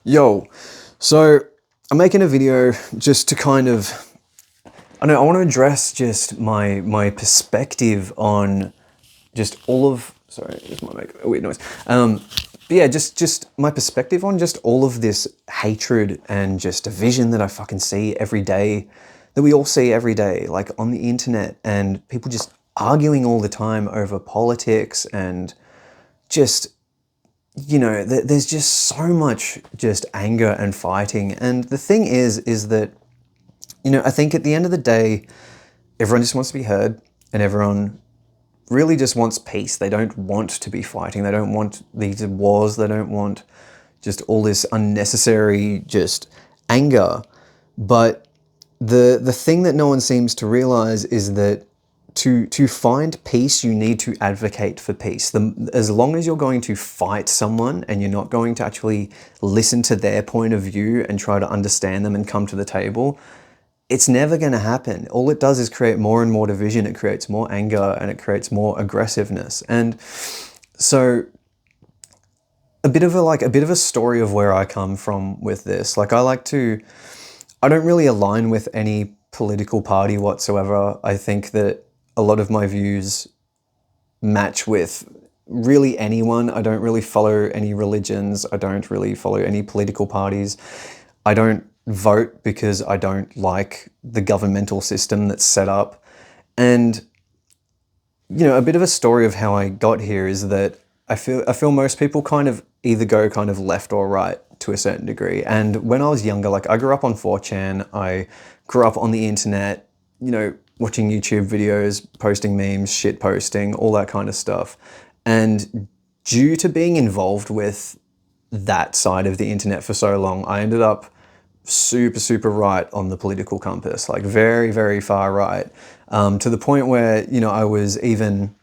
Yo, so I'm making a video just to kind of, I don't know, I want to address just my perspective on just all of, sorry, this might make a weird noise. But yeah, just my perspective on just all of this hatred and just division that I fucking see every day, that we all see every day, like on the internet, and people just arguing all the time over politics and just there's just so much just anger and fighting. And the thing is that, I think at the end of the day, everyone just wants to be heard and everyone really just wants peace. They don't want to be fighting. They don't want these wars. They don't want just all this unnecessary just anger. But the thing that no one seems to realize is that to find peace, you need to advocate for peace. As long as you're going to fight someone and you're not going to actually listen to their point of view and try to understand them and come to the table, it's never going to happen. All it does is create more and more division. It creates more anger and it creates more aggressiveness. And so a bit of a story of where I come from with this. I don't really align with any political party whatsoever. I think that a lot of my views match with really anyone. I don't really follow any religions. I don't really follow any political parties. I don't vote because I don't like the governmental system that's set up. And, a bit of a story of how I got here is that I feel most people kind of either go kind of left or right to a certain degree. And when I was younger, I grew up on 4chan, I grew up on the internet, watching YouTube videos, posting memes, shit posting, all that kind of stuff. And due to being involved with that side of the internet for so long, I ended up super, super right on the political compass, like very, very far right, to the point where, I was even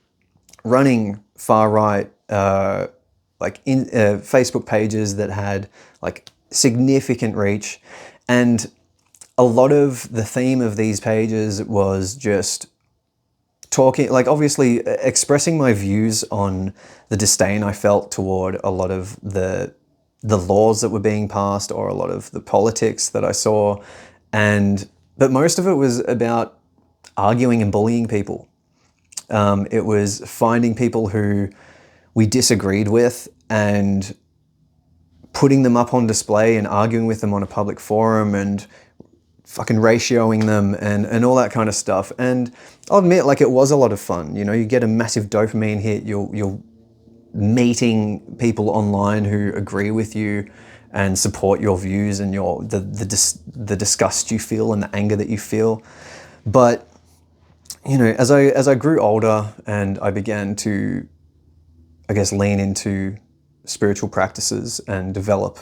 running far right, Facebook pages that had like significant reach. And a lot of the theme of these pages was just talking, obviously expressing my views on the disdain I felt toward a lot of the laws that were being passed or a lot of the politics that I saw. But most of it was about arguing and bullying people. It was finding people who we disagreed with and putting them up on display and arguing with them on a public forum and fucking ratioing them and all that kind of stuff. And I'll admit, it was a lot of fun. You get a massive dopamine hit. You're meeting people online who agree with you and support your views and the disgust you feel and the anger that you feel. But as I grew older and I began to, I guess, lean into spiritual practices and develop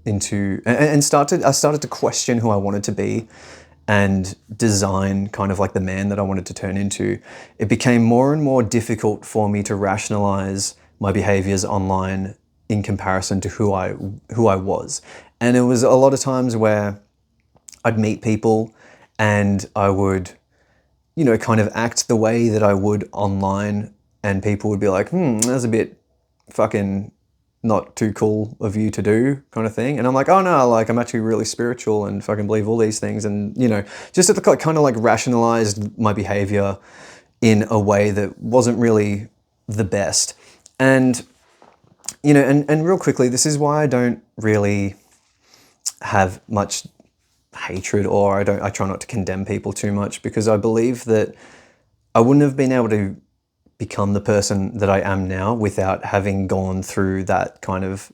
into and I started to question who I wanted to be and design kind of like the man that I wanted to turn into. It became more and more difficult for me to rationalize my behaviors online in comparison to who I was. And it was a lot of times where I'd meet people and I would, kind of act the way that I would online, and people would be like, that's a bit fucking not too cool of you to do, kind of thing. And I'm like, oh no, I'm actually really spiritual and fucking believe all these things. And, just to kind of rationalized my behavior in a way that wasn't really the best. And, and real quickly, this is why I don't really have much hatred, or I try not to condemn people too much, because I believe that I wouldn't have been able to become the person that I am now without having gone through that kind of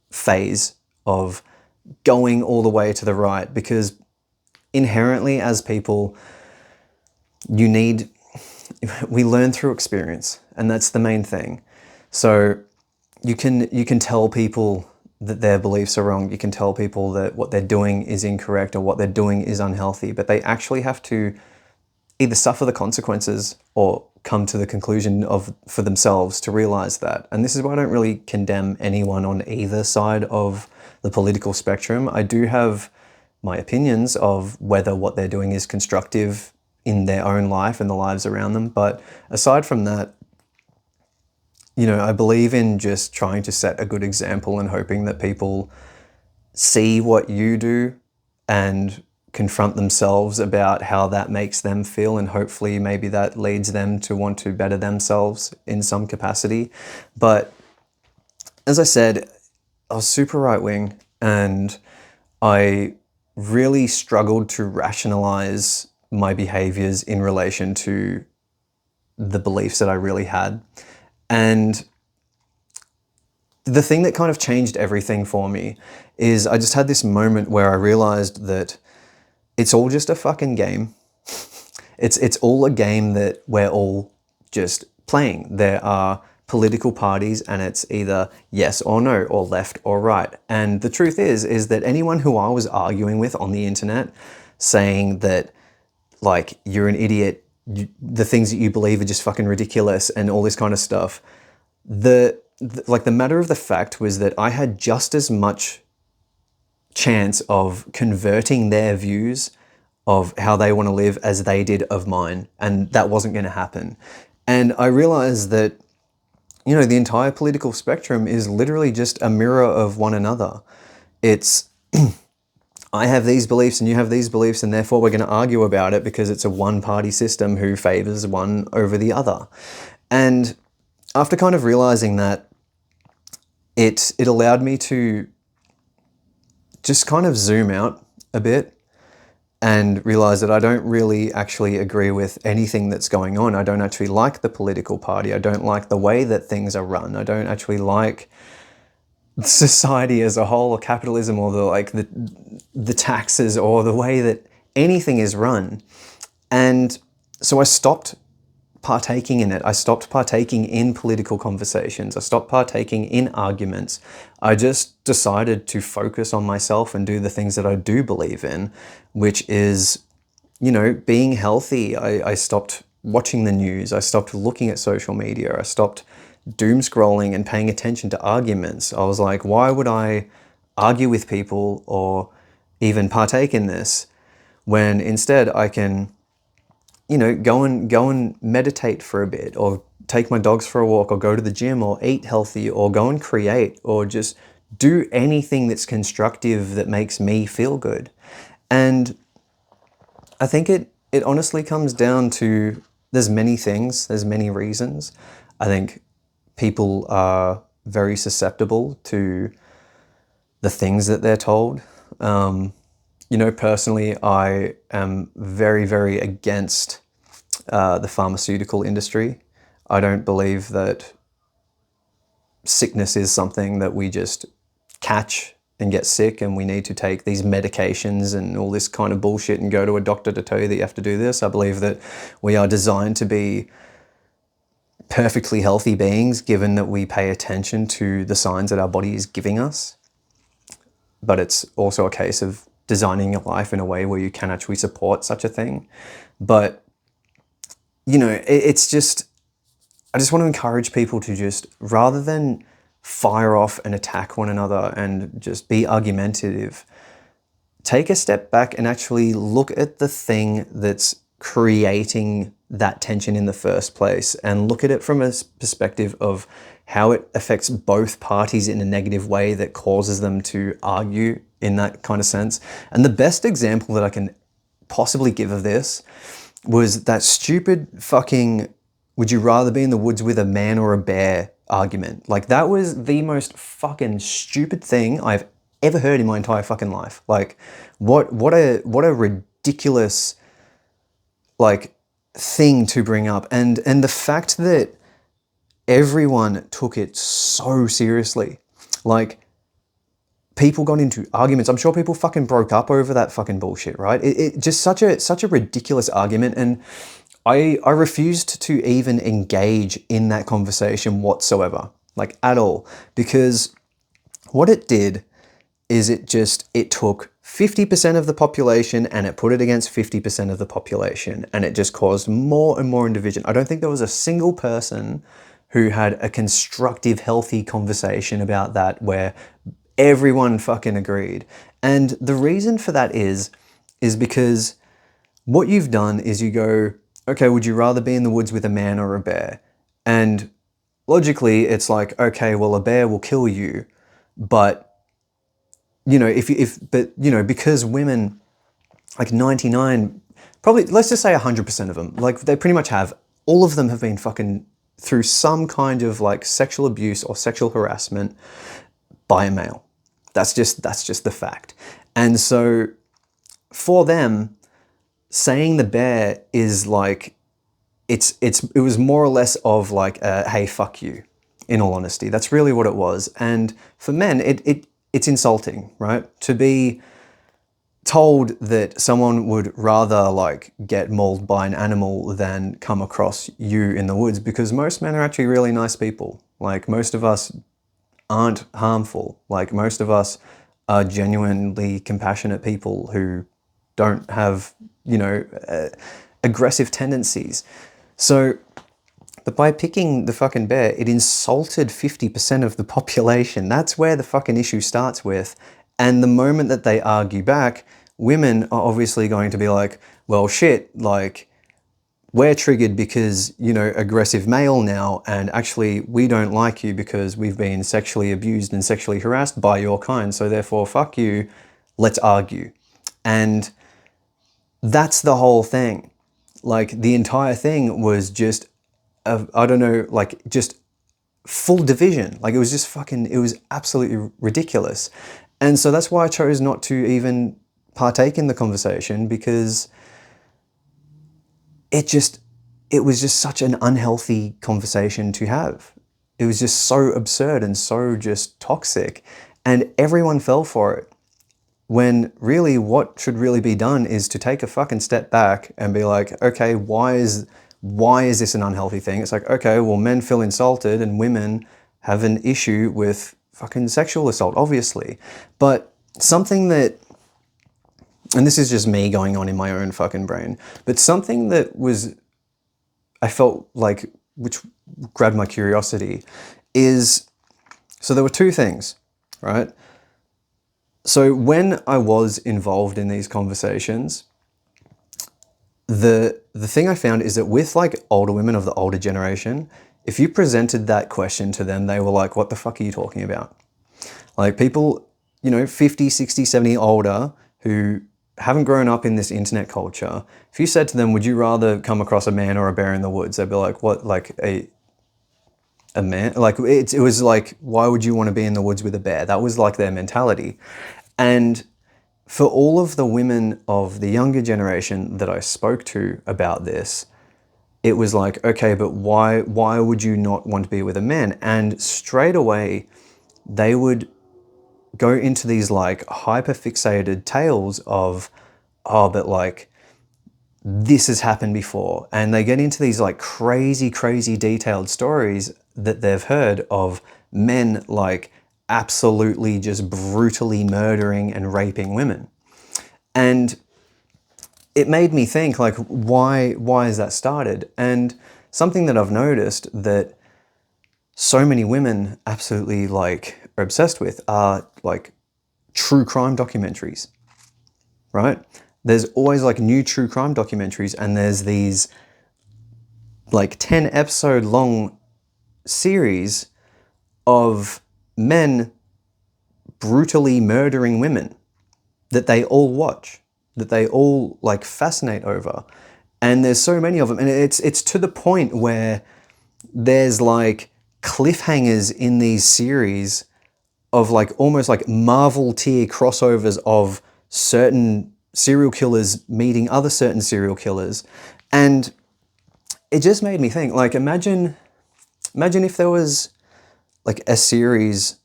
phase of going all the way to the right. Because inherently as people, we learn through experience, and that's the main thing. So you can tell people that their beliefs are wrong. You can tell people that what they're doing is incorrect or what they're doing is unhealthy, but they actually have to either suffer the consequences or come to the conclusion for themselves to realize that. And this is why I don't really condemn anyone on either side of the political spectrum. I do have my opinions of whether what they're doing is constructive in their own life and the lives around them. But aside from that, I believe in just trying to set a good example and hoping that people see what you do and confront themselves about how that makes them feel, and hopefully maybe that leads them to want to better themselves in some capacity. But as I said, I was super right-wing, and I really struggled to rationalize my behaviors in relation to the beliefs that I really had. And the thing that kind of changed everything for me is I just had this moment where I realized that it's all just a fucking game. It's all a game that we're all just playing. There are political parties, and it's either yes or no, or left or right. And the truth is that anyone who I was arguing with on the internet, saying that, like, you're an idiot, the things that you believe are just fucking ridiculous and all this kind of stuff, the matter of the fact was that I had just as much chance of converting their views of how they want to live as they did of mine, and that wasn't going to happen. And I realized that, you know, the entire political spectrum is literally just a mirror of one another. It's I have these beliefs and you have these beliefs, and therefore we're going to argue about it because it's a one-party system who favors one over the other. And after kind of realizing that, it allowed me to just kind of zoom out a bit and realize that I don't really actually agree with anything that's going on. I don't actually like the political party. I don't like the way that things are run. I don't actually like society as a whole, or capitalism, or the taxes, or the way that anything is run. And so I stopped partaking in it. I stopped partaking in political conversations. I stopped partaking in arguments. I just decided to focus on myself and do the things that I do believe in, which is, you know, being healthy. I stopped watching the news. I stopped looking at social media. I stopped doom scrolling and paying attention to arguments. I was like, why would I argue with people or even partake in this when instead I can, you know, go and meditate for a bit, or take my dogs for a walk, or go to the gym, or eat healthy, or go and create, or just do anything that's constructive that makes me feel good. And I think it honestly comes down to, there's many things, there's many reasons. I think people are very susceptible to the things that they're told. You know, personally, I am very, very against the pharmaceutical industry. I don't believe that sickness is something that we just catch and get sick and we need to take these medications and all this kind of bullshit and go to a doctor to tell you that you have to do this. I believe that we are designed to be perfectly healthy beings, given that we pay attention to the signs that our body is giving us. But it's also a case of designing your life in a way where you can actually support such a thing. But, you know, it's just, I just want to encourage people to just, rather than fire off and attack one another and just be argumentative, take a step back and actually look at the thing that's creating that tension in the first place, and look at it from a perspective of how it affects both parties in a negative way that causes them to argue in that kind of sense. And the best example that I can possibly give of this was that stupid fucking would you rather be in the woods with a man or a bear argument. Like, that was the most fucking stupid thing I've ever heard in my entire fucking life. Like, what a ridiculous, like, thing to bring up. And the fact that everyone took it so seriously. Like, people got into arguments. I'm sure people fucking broke up over that fucking bullshit, right? It just such a ridiculous argument. And I refused to even engage in that conversation whatsoever, like, at all, because what it did is it took 50% of the population and it put it against 50% of the population, and it just caused more and more division. I don't think there was a single person who had a constructive, healthy conversation about that where everyone fucking agreed. And the reason for that is because what you've done is you go, okay, would you rather be in the woods with a man or a bear? And logically, it's like, okay, well, a bear will kill you, but you know, but you know, because women, like 99, probably, let's just say 100% of them, like they pretty much have, all of them have been fucking through some kind of like sexual abuse or sexual harassment by a male. That's just the fact. And so for them, saying the bear is like, it was more or less of like, hey, fuck you, in all honesty. That's really what it was. And for men, it's insulting, right? To be told that someone would rather like get mauled by an animal than come across you in the woods, because most men are actually really nice people. Like most of us aren't harmful. Like most of us are genuinely compassionate people who don't have, you know, aggressive tendencies. So, but by picking the fucking bear, it insulted 50% of the population. That's where the fucking issue starts with. And the moment that they argue back, women are obviously going to be like, well, shit, like, we're triggered because, you know, aggressive male now, and actually we don't like you because we've been sexually abused and sexually harassed by your kind, so therefore, fuck you, let's argue. And that's the whole thing. Like, the entire thing was just, I don't know, like, just full division. Like, it was just fucking, it was absolutely ridiculous. And so that's why I chose not to even partake in the conversation, because it was just such an unhealthy conversation to have. It was just so absurd and so just toxic, and everyone fell for it. When really what should really be done is to take a fucking step back and be like, okay, why is this an unhealthy thing? It's like, okay, well, men feel insulted and women have an issue with fucking sexual assault, obviously. But something that, and this is just me going on in my own fucking brain, but something that was, I felt like, which grabbed my curiosity, is, so there were two things, right? So when I was involved in these conversations, the thing I found is that with like older women of the older generation, if you presented that question to them, they were like, what the fuck are you talking about? Like people, you know, 50, 60, 70 older who haven't grown up in this internet culture, if you said to them, would you rather come across a man or a bear in the woods? They'd be like, what, like a man? Like it was like, why would you want to be in the woods with a bear? That was like their mentality. And for all of the women of the younger generation that I spoke to about this, it was like, okay, but why would you not want to be with a man? And straight away, they would go into these like hyper fixated tales of, oh, but like this has happened before. And they get into these like crazy, crazy detailed stories that they've heard of men like absolutely just brutally murdering and raping women. And it made me think, like, why is that started? And something that I've noticed that so many women absolutely like are obsessed with are like true crime documentaries, right? There's always like new true crime documentaries, and there's these like 10 episode long series of men brutally murdering women that they all watch, that they all like fascinate over. And there's so many of them, and it's to the point where there's like cliffhangers in these series of like almost like Marvel tier crossovers of certain serial killers meeting other certain serial killers. And it just made me think, like, imagine if there was like a series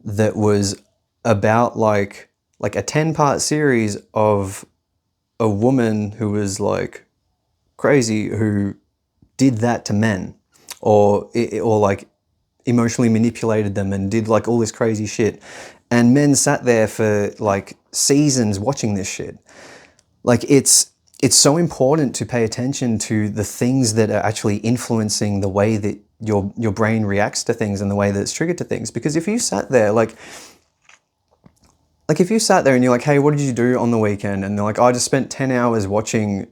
that was about like a 10-part series of a woman who was like crazy, who did that to men, or like emotionally manipulated them and did like all this crazy shit, and men sat there for like seasons watching this shit. Like it's so important to pay attention to the things that are actually influencing the way that your brain reacts to things and the way that it's triggered to things. Because if you sat there like if you sat there and you're like, hey, what did you do on the weekend? And they're like, I just spent 10 hours watching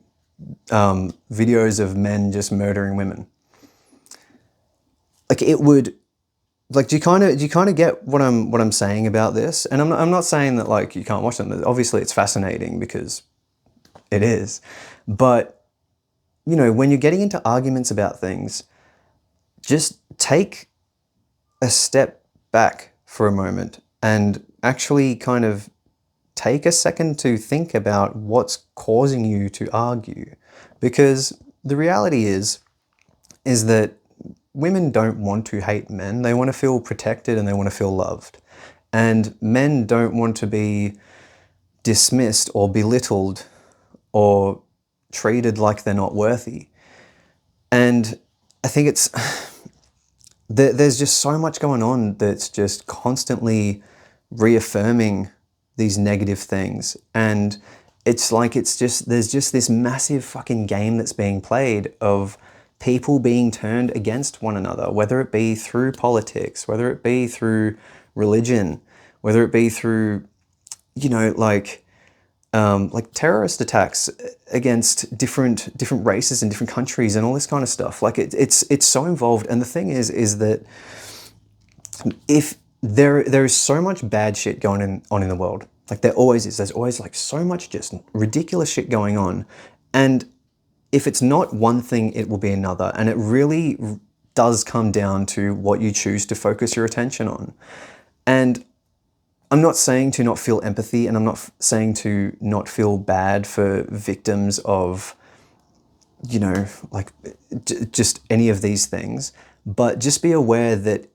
videos of men just murdering women. Like it would like, do you kind of get what I'm saying about this? And I'm not saying that like you can't watch them. Obviously, it's fascinating because it is. But when you're getting into arguments about things, just take a step back for a moment and actually kind of take a second to think about what's causing you to argue. Because the reality is that women don't want to hate men. They want to feel protected and they want to feel loved. And men don't want to be dismissed or belittled or treated like they're not worthy. And I think there's just so much going on that's just constantly reaffirming these negative things. And it's like there's just this massive fucking game that's being played of people being turned against one another, whether it be through politics, whether it be through religion, whether it be through, like terrorist attacks against different races in different countries and all this kind of stuff. Like it's so involved. And the thing is that if there is so much bad shit going on in the world, like there always is. There's always like so much just ridiculous shit going on, and if it's not one thing, it will be another. And it really does come down to what you choose to focus your attention on. And I'm not saying to not feel empathy, and I'm not saying to not feel bad for victims of, like just any of these things. But just be aware that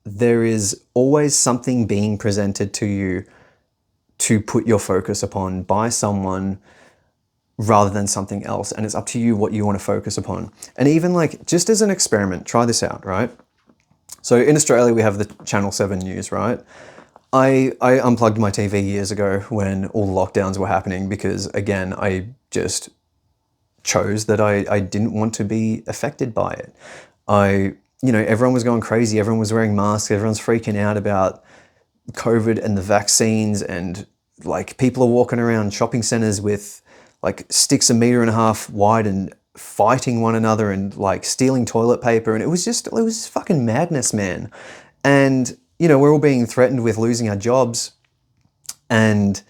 there is always something being presented to you to put your focus upon by someone rather than something else. And it's up to you what you want to focus upon. And even like, just as an experiment, try this out, right? So in Australia, we have the Channel 7 News, right? I unplugged my TV years ago when all the lockdowns were happening because, again, I just chose that I didn't want to be affected by it. Everyone was going crazy. Everyone was wearing masks. Everyone's freaking out about COVID and the vaccines, and like people are walking around shopping centers with like sticks 1.5 meters wide and fighting one another and like stealing toilet paper. And it was fucking madness, man. And we're all being threatened with losing our jobs, and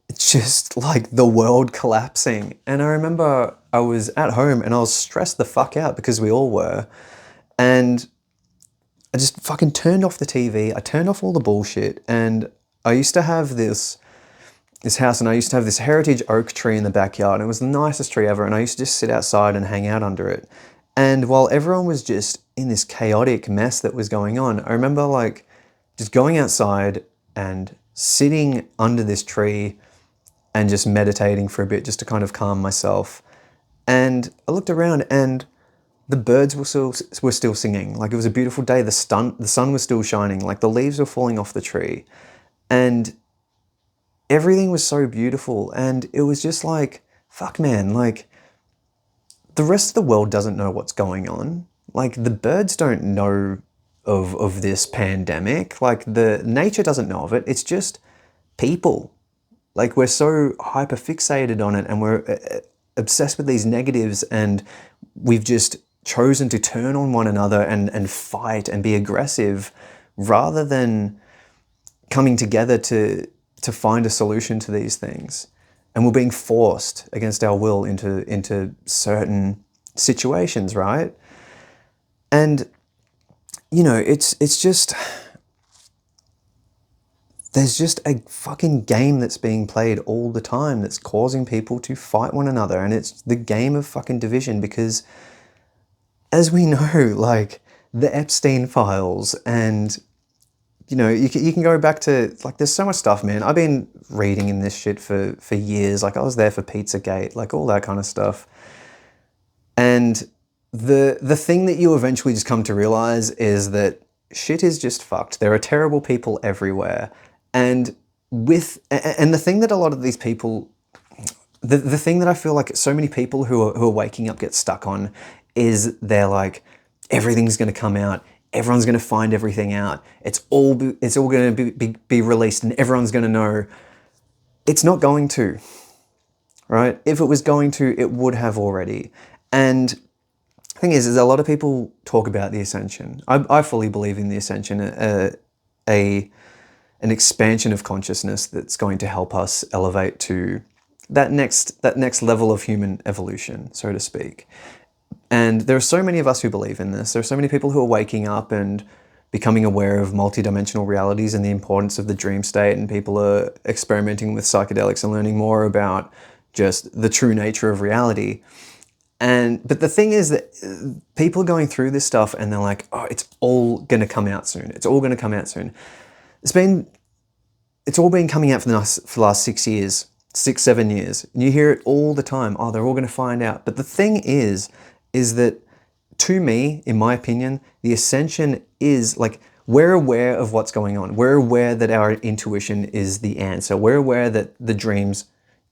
it's just like the world collapsing. And I remember I was at home and I was stressed the fuck out because we all were. And I just fucking turned off the TV. I turned off all the bullshit. And I used to have this house, and I used to have this heritage oak tree in the backyard. And it was the nicest tree ever. And I used to just sit outside and hang out under it. And while everyone was just in this chaotic mess that was going on, I remember like just going outside and sitting under this tree and just meditating for a bit just to kind of calm myself. And I looked around and the birds were still singing. Like, it was a beautiful day. The sun was still shining. Like, the leaves were falling off the tree. And everything was so beautiful. And it was just like, fuck, man, like, the rest of the world doesn't know what's going on. Like, the birds don't know of this pandemic. Like, the nature doesn't know of it. It's just people. Like, we're so hyper fixated on it, and we're obsessed with these negatives, and we've just chosen to turn on one another and fight and be aggressive rather than coming together to find a solution to these things. And we're being forced against our will into certain situations, right? And it's just, there's just a fucking game that's being played all the time that's causing people to fight one another. And it's the game of fucking division, because as we know, like, the Epstein files, and you can go back to, like, there's so much stuff, man. I've been reading in this shit for years. Like, I was there for Pizzagate, like all that kind of stuff. And the thing that you eventually just come to realize is that shit is just fucked. There are terrible people everywhere. And the thing that a lot of these people, the thing that I feel like so many people who are waking up get stuck on is they're like, everything's going to come out. Everyone's going to find everything out. It's all going to be released, and everyone's going to know. It's not going to, right? If it was going to, it would have already. And thing is a lot of people talk about the ascension. I fully believe in the ascension, an expansion of consciousness that's going to help us elevate to that next level of human evolution, so to speak. And there are so many of us who believe in this. There are so many people who are waking up and becoming aware of multidimensional realities and the importance of the dream state, and people are experimenting with psychedelics and learning more about just the true nature of reality. But the thing is that people are going through this stuff and they're like, oh, it's all going to come out soon. It's all going to come out soon. It's all been coming out for the last 6 years, 7 years. And you hear it all the time. Oh, they're all going to find out. But the thing is that to me, in my opinion, the ascension is like, we're aware of what's going on. We're aware that our intuition is the answer. We're aware that the dreams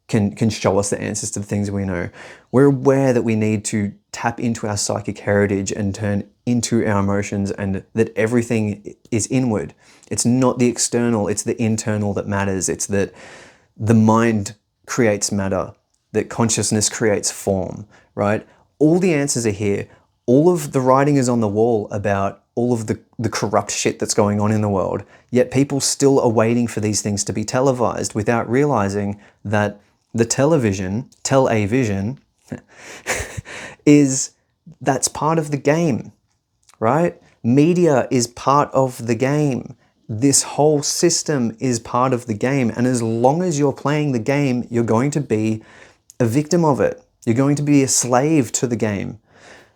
can show us the answers to the things we know. We're aware that we need to tap into our psychic heritage and turn into our emotions, and that everything is inward. It's not the external, it's the internal that matters. It's that the mind creates matter, that consciousness creates form, right? All the answers are here. All of the writing is on the wall about all of the corrupt shit that's going on in the world. Yet people still are waiting for these things to be televised without realizing that the television, tell-a-vision, that's part of the game, right? Media is part of the game. This whole system is part of the game. And as long as you're playing the game, you're going to be a victim of it. You're going to be a slave to the game.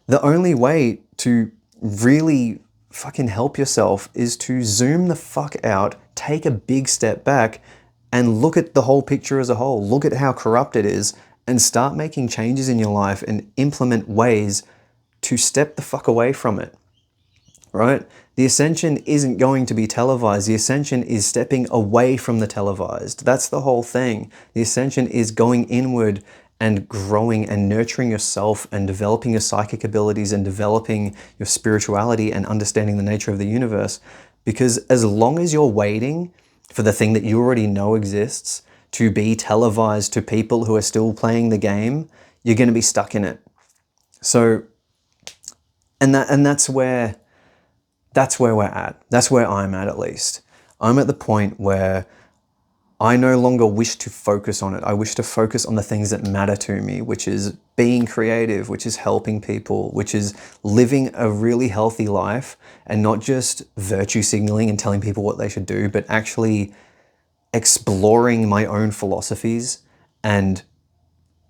The only way to really fucking help yourself is to zoom the fuck out, take a big step back, and look at the whole picture as a whole. Look at how corrupt it is and start making changes in your life and implement ways to step the fuck away from it, right? The ascension isn't going to be televised. The ascension is stepping away from the televised. That's the whole thing. The ascension is going inward and growing and nurturing yourself and developing your psychic abilities and developing your spirituality and understanding the nature of the universe. Because as long as you're waiting for the thing that you already know exists to be televised to people who are still playing the game, you're going to be stuck in it. So, and that's where we're at. That's where I'm at least. I'm at the point where I no longer wish to focus on it. I wish to focus on the things that matter to me, which is being creative, which is helping people, which is living a really healthy life, and not just virtue signaling and telling people what they should do, but actually exploring my own philosophies and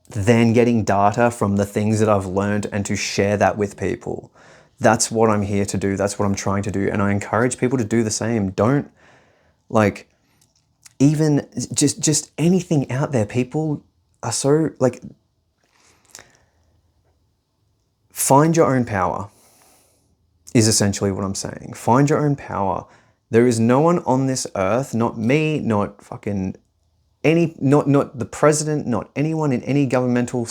then getting data from the things that I've learned and to share that with people. That's what I'm here to do. That's what I'm trying to do. And I encourage people to do the same. Don't even just anything out there. People are so find your own power is essentially what I'm saying. Find your own power. There is no one on this earth, not me, not fucking not the president, not anyone in any governmental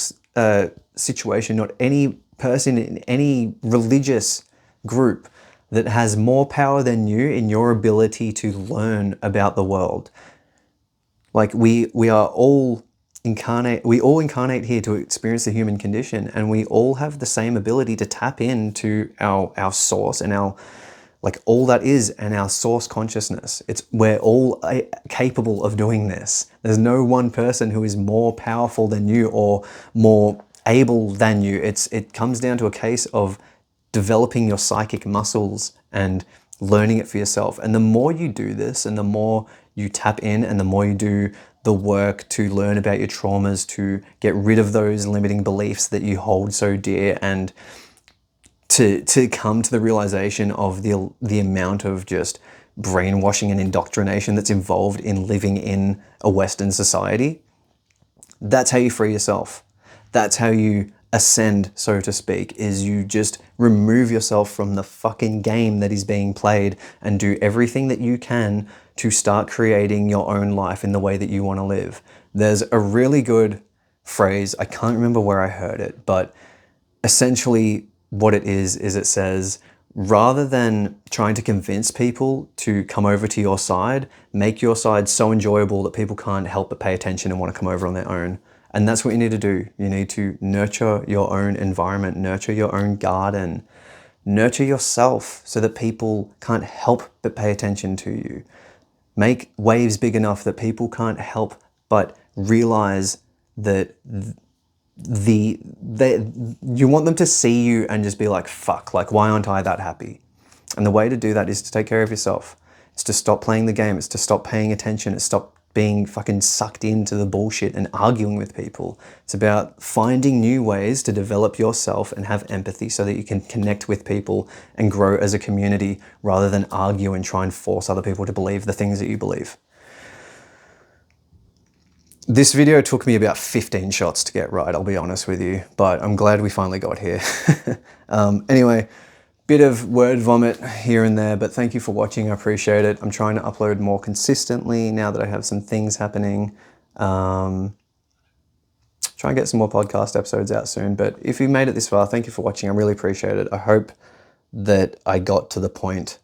situation, not any person in any religious group that has more power than you in your ability to learn about the world. We are all incarnate. We all incarnate here to experience the human condition, and we all have the same ability to tap into our source and our all that is, and our source consciousness. We're all capable of doing this. There's no one person who is more powerful than you or more able than you. It comes down to a case of developing your psychic muscles and learning it for yourself. And the more you do this, and the more you tap in, and the more you do the work to learn about your traumas, to get rid of those limiting beliefs that you hold so dear, and to come to the realization of the amount of just brainwashing and indoctrination that's involved in living in a Western society, that's how you free yourself. That's how you ascend, so to speak, is you just remove yourself from the fucking game that is being played and do everything that you can to start creating your own life in the way that you want to live. There's a really good phrase, I can't remember where I heard it, but essentially what it is it says, rather than trying to convince people to come over to your side, make your side so enjoyable that people can't help but pay attention and want to come over on their own. And that's what you need to do. You need to nurture your own environment, nurture your own garden, nurture yourself so that people can't help but pay attention to you. Make waves big enough that people can't help but realize that you want them to see you and just be like, fuck, like, why aren't I that happy? And the way to do that is to take care of yourself. It's to stop playing the game. It's to stop paying attention. It's stop being fucking sucked into the bullshit and arguing with people. It's about finding new ways to develop yourself and have empathy so that you can connect with people and grow as a community rather than argue and try and force other people to believe the things that you believe. This video took me about 15 shots to get right, I'll be honest with you, but I'm glad we finally got here. Anyway, bit of word vomit here and there, but thank you for watching, I appreciate it. I'm trying to upload more consistently now that I have some things happening. Try and get some more podcast episodes out soon, but if you made it this far, thank you for watching, I really appreciate it. I hope that I got to the point,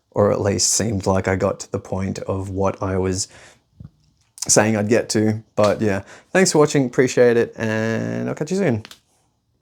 or at least seemed like I got to the point of what I was saying I'd get to. But yeah, thanks for watching, appreciate it, and I'll catch you soon.